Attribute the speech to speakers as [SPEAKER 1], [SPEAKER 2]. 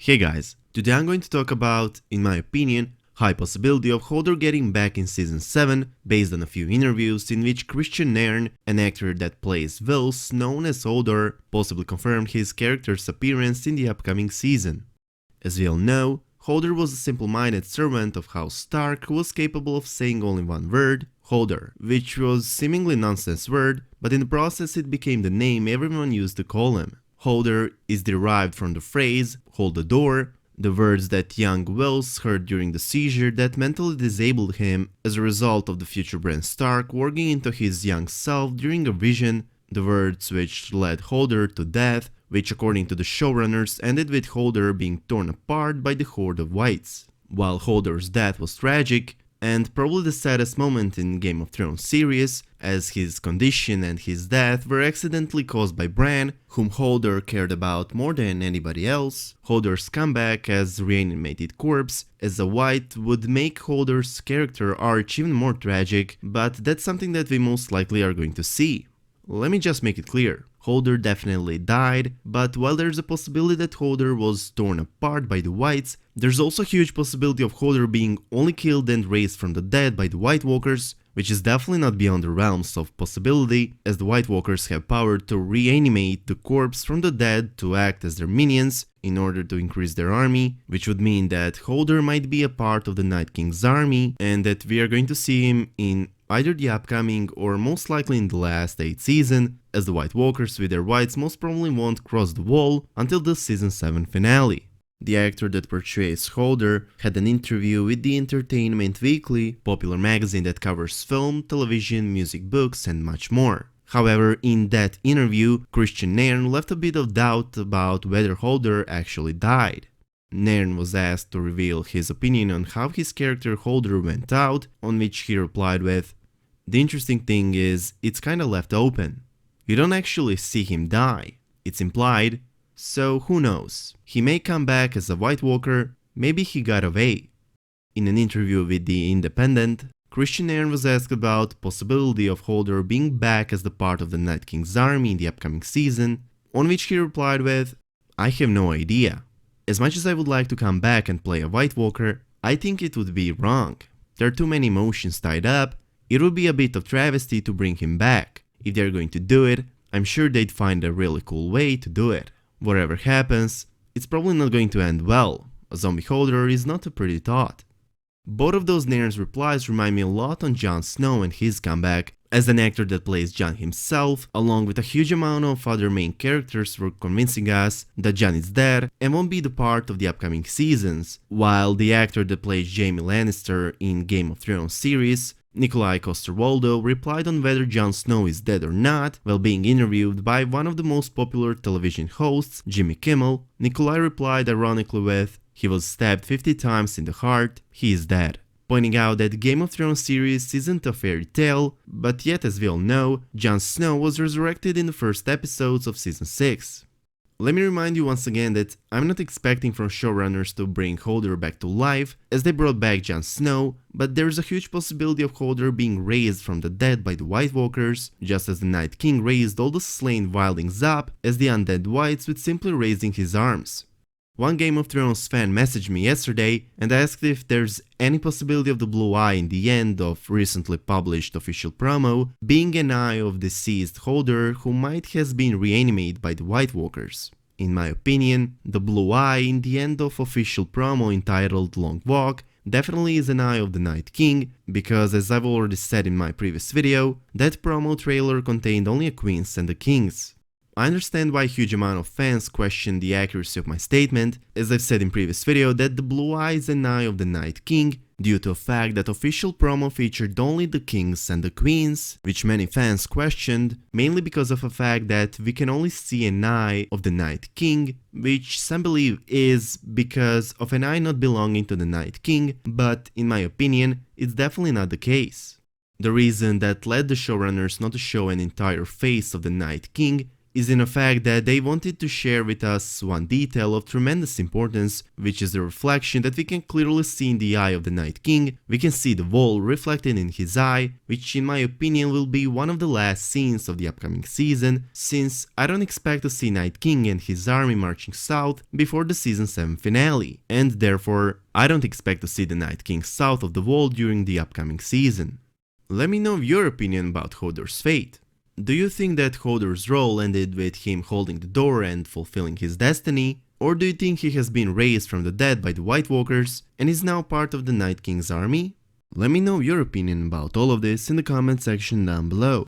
[SPEAKER 1] Hey guys, today I'm going to talk about, in my opinion, high possibility of Hodor getting back in season 7 based on a few interviews in which Christian Nairn, an actor that plays Vils known as Hodor, possibly confirmed his character's appearance in the upcoming season. As we all know, Hodor was a simple-minded servant of House Stark who was capable of saying only one word, Hodor, which was seemingly a nonsense word, but in the process it became the name everyone used to call him. Hodor is derived from the phrase, hold the door, the words that young Wells heard during the seizure that mentally disabled him as a result of the future Bran Stark working into his young self during a vision, the words which led Hodor to death, which according to the showrunners ended with Hodor being torn apart by the Horde of Whites. While Hodor's death was tragic, and probably the saddest moment in Game of Thrones series, as his condition and his death were accidentally caused by Bran, whom Hodor cared about more than anybody else, Hodor's comeback as reanimated corpse as a White would make Hodor's character arc even more tragic, but that's something that we most likely are going to see. Let me just make it clear. Hodor definitely died, but while there's a possibility that Hodor was torn apart by the Whites, there's also a huge possibility of Hodor being only killed and raised from the dead by the White Walkers, which is definitely not beyond the realms of possibility, as the White Walkers have power to reanimate the corpse from the dead to act as their minions in order to increase their army, which would mean that Hodor might be a part of the Night King's army and that we are going to see him in either the upcoming or most likely in the last 8th season, as the White Walkers with their whites most probably won't cross the wall until the season 7 finale. The actor that portrays Hodor had an interview with the Entertainment Weekly, popular magazine that covers film, television, music, books and much more. However, in that interview, Christian Nairn left a bit of doubt about whether Hodor actually died. Nairn was asked to reveal his opinion on how his character Hodor went out, on which he replied with, "The interesting thing is, it's kinda left open. You don't actually see him die. It's implied, so who knows. He may come back as a White Walker, maybe he got away." In an interview with The Independent, Christian Nairn was asked about possibility of Hodor being back as the part of the Night King's army in the upcoming season, on which he replied with, "I have no idea. As much as I would like to come back and play a White Walker, I think it would be wrong. There are too many emotions tied up. It would be a bit of travesty to bring him back. If they're going to do it, I'm sure they'd find a really cool way to do it. Whatever happens, it's probably not going to end well. A zombie Hodor is not a pretty thought." Both of those Nairn's replies remind me a lot on Jon Snow and his comeback, as an actor that plays Jon himself, along with a huge amount of other main characters, were convincing us that Jon is dead and won't be the part of the upcoming seasons, while the actor that plays Jaime Lannister in Game of Thrones series, Nikolai Coster-Waldau, replied on whether Jon Snow is dead or not while being interviewed by one of the most popular television hosts, Jimmy Kimmel. Nikolai replied ironically with, "He was stabbed 50 times in the heart, he is dead," pointing out that Game of Thrones series isn't a fairy tale, but yet as we all know, Jon Snow was resurrected in the first episodes of season 6. Let me remind you once again that I'm not expecting from showrunners to bring Hodor back to life, as they brought back Jon Snow, but there's a huge possibility of Hodor being raised from the dead by the White Walkers, just as the Night King raised all the slain wildlings up as the undead Whites with simply raising his arms. One Game of Thrones fan messaged me yesterday and asked if there's any possibility of the blue eye in the end of recently published official promo being an eye of deceased Hodor who might have been reanimated by the White Walkers. In my opinion, the blue eye in the end of official promo entitled Long Walk definitely is an eye of the Night King, because as I've already said in my previous video, that promo trailer contained only a queens and a kings. I understand why a huge amount of fans question the accuracy of my statement, as I've said in previous video that the blue eye is an eye of the Night King, due to the fact that official promo featured only the kings and the queens, which many fans questioned, mainly because of the fact that we can only see an eye of the Night King, which some believe is because of an eye not belonging to the Night King, but in my opinion, it's definitely not the case. The reason that led the showrunners not to show an entire face of the Night King is in the fact that they wanted to share with us one detail of tremendous importance, which is the reflection that we can clearly see in the eye of the Night King. We can see the wall reflected in his eye, which in my opinion will be one of the last scenes of the upcoming season, since I don't expect to see Night King and his army marching south before the season 7 finale, and therefore I don't expect to see the Night King south of the wall during the upcoming season. Let me know your opinion about Hodor's fate. Do you think that Hodor's role ended with him holding the door and fulfilling his destiny, or do you think he has been raised from the dead by the White Walkers and is now part of the Night King's army? Let me know your opinion about all of this in the comment section down below.